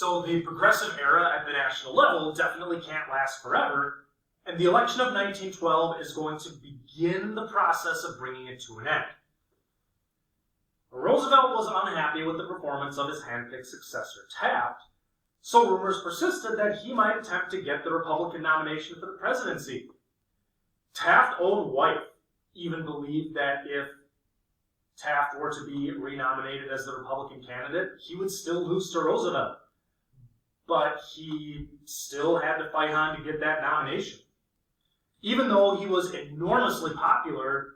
So the progressive era at the national level definitely can't last forever, and the election of 1912 is going to begin the process of bringing it to an end. Roosevelt was unhappy with the performance of his handpicked successor, Taft, so rumors persisted that he might attempt to get the Republican nomination for the presidency. Taft's own wife even believed that if Taft were to be renominated as the Republican candidate, he would still lose to Roosevelt. But he still had to fight on to get that nomination. Even though he was enormously popular,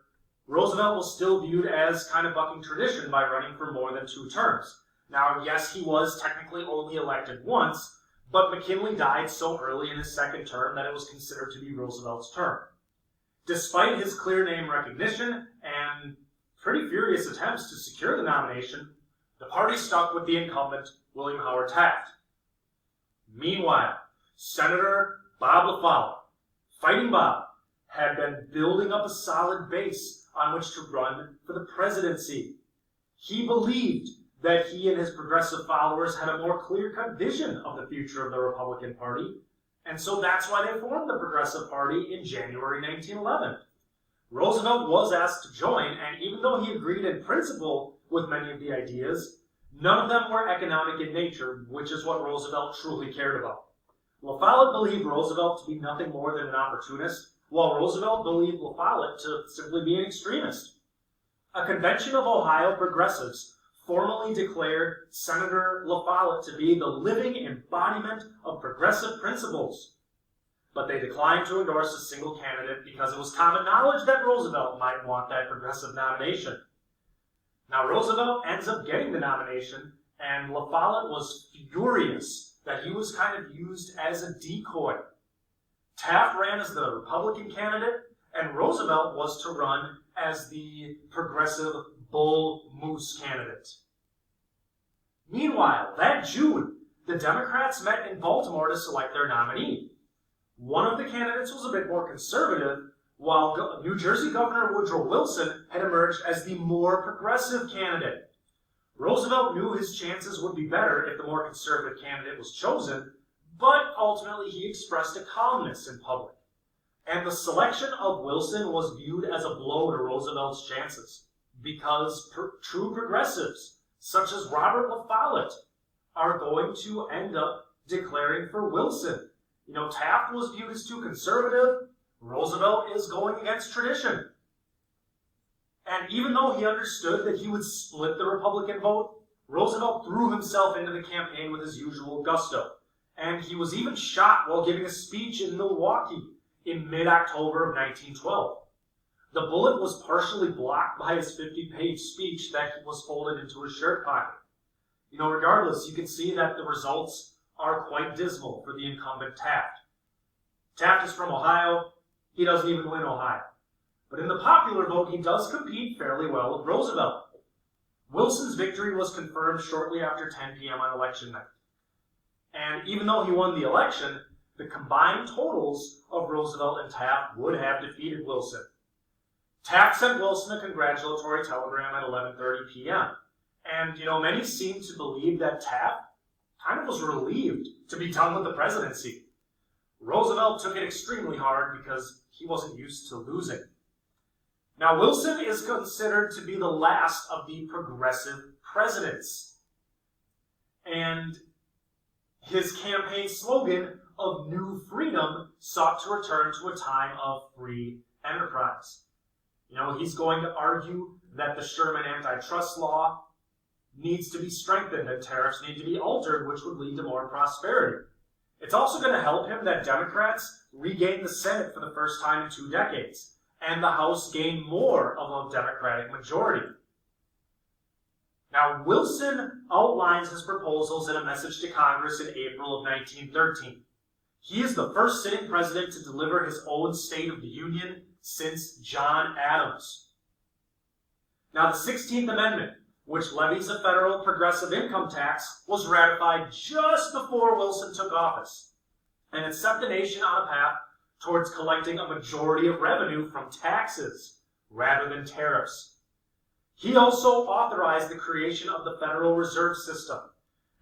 Roosevelt was still viewed as kind of bucking tradition by running for more than 2 terms. Now, yes, he was technically only elected once, but McKinley died so early in his second term that it was considered to be Roosevelt's term. Despite his clear name recognition and pretty furious attempts to secure the nomination, the party stuck with the incumbent, William Howard Taft. Meanwhile, Senator Bob LaFollette, Fighting Bob, had been building up a solid base on which to run for the presidency. He believed that he and his progressive followers had a more clear-cut vision of the future of the Republican Party, and so that's why they formed the Progressive Party in January 1911. Roosevelt was asked to join, and even though he agreed in principle with many of the ideas, none of them were economic in nature, which is what Roosevelt truly cared about. LaFollette believed Roosevelt to be nothing more than an opportunist, while Roosevelt believed LaFollette to simply be an extremist. A convention of Ohio progressives formally declared Senator LaFollette to be the living embodiment of progressive principles. But they declined to endorse a single candidate because it was common knowledge that Roosevelt might want that progressive nomination. Now, Roosevelt ends up getting the nomination, and LaFollette was furious that he was kind of used as a decoy. Taft ran as the Republican candidate, and Roosevelt was to run as the progressive bull moose candidate. Meanwhile, that June, the Democrats met in Baltimore to select their nominee. One of the candidates was a bit more conservative, while New Jersey Governor Woodrow Wilson had emerged as the more progressive candidate. Roosevelt knew his chances would be better if the more conservative candidate was chosen, but ultimately he expressed a calmness in public. And the selection of Wilson was viewed as a blow to Roosevelt's chances, because true progressives, such as Robert LaFollette, are going to end up declaring for Wilson. You know, Taft was viewed as too conservative. Roosevelt is going against tradition. And even though he understood that he would split the Republican vote, Roosevelt threw himself into the campaign with his usual gusto. And he was even shot while giving a speech in Milwaukee in mid-October of 1912. The bullet was partially blocked by his 50-page speech that was folded into his shirt pocket. You know, regardless, you can see that the results are quite dismal for the incumbent Taft. Taft is from Ohio. He doesn't even win Ohio. But in the popular vote, he does compete fairly well with Roosevelt. Wilson's victory was confirmed shortly after 10 p.m. on election night. And even though he won the election, the combined totals of Roosevelt and Taft would have defeated Wilson. Taft sent Wilson a congratulatory telegram at 11:30 p.m. And, you know, many seem to believe that Taft kind of was relieved to be done with the presidency. Roosevelt took it extremely hard because he wasn't used to losing. Now, Wilson is considered to be the last of the progressive presidents. And his campaign slogan of New Freedom sought to return to a time of free enterprise. You know, he's going to argue that the Sherman antitrust law needs to be strengthened and tariffs need to be altered, which would lead to more prosperity. It's also going to help him that Democrats regain the Senate for the first time in 2 decades, and the House gain more of a Democratic majority. Now, Wilson outlines his proposals in a message to Congress in April of 1913. He is the first sitting president to deliver his own State of the Union since John Adams. Now, the 16th Amendment, which levies a federal progressive income tax, was ratified just before Wilson took office, and it set the nation on a path towards collecting a majority of revenue from taxes rather than tariffs. He also authorized the creation of the Federal Reserve System.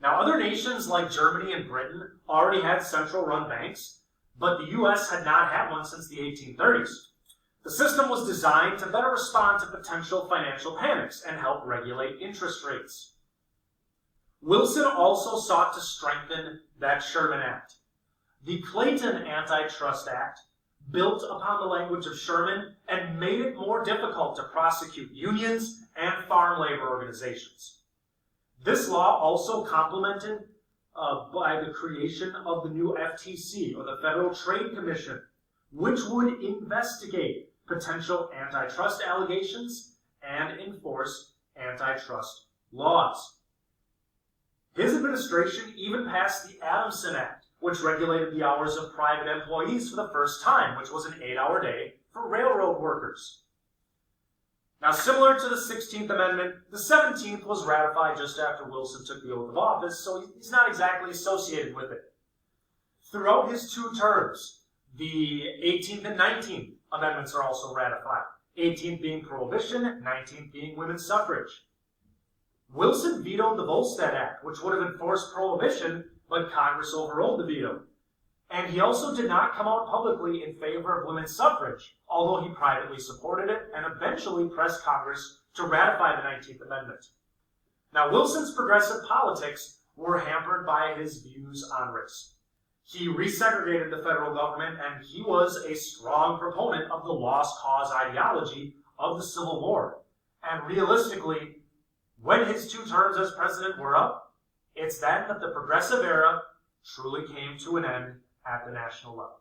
Now, other nations like Germany and Britain already had central-run banks, but the U.S. had not had one since the 1830s. The system was designed to better respond to potential financial panics and help regulate interest rates. Wilson also sought to strengthen that Sherman Act. The Clayton Antitrust Act built upon the language of Sherman and made it more difficult to prosecute unions and farm labor organizations. This law also complemented by the creation of the new FTC, or the Federal Trade Commission, which would investigate potential antitrust allegations and enforce antitrust laws. His administration even passed the Adamson Act, which regulated the hours of private employees for the first time, which was an 8-hour day for railroad workers. Now, similar to the 16th Amendment, the 17th was ratified just after Wilson took the oath of office, so he's not exactly associated with it. Throughout his 2 terms, the 18th and 19th Amendments are also ratified, 18th being prohibition, 19th being women's suffrage. Wilson vetoed the Volstead Act, which would have enforced prohibition, but Congress overrode the veto. And he also did not come out publicly in favor of women's suffrage, although he privately supported it and eventually pressed Congress to ratify the 19th Amendment. Now, Wilson's progressive politics were hampered by his views on race. He resegregated the federal government, and he was a strong proponent of the lost cause ideology of the Civil War. And realistically, when his 2 terms as president were up, it's then that the progressive era truly came to an end at the national level.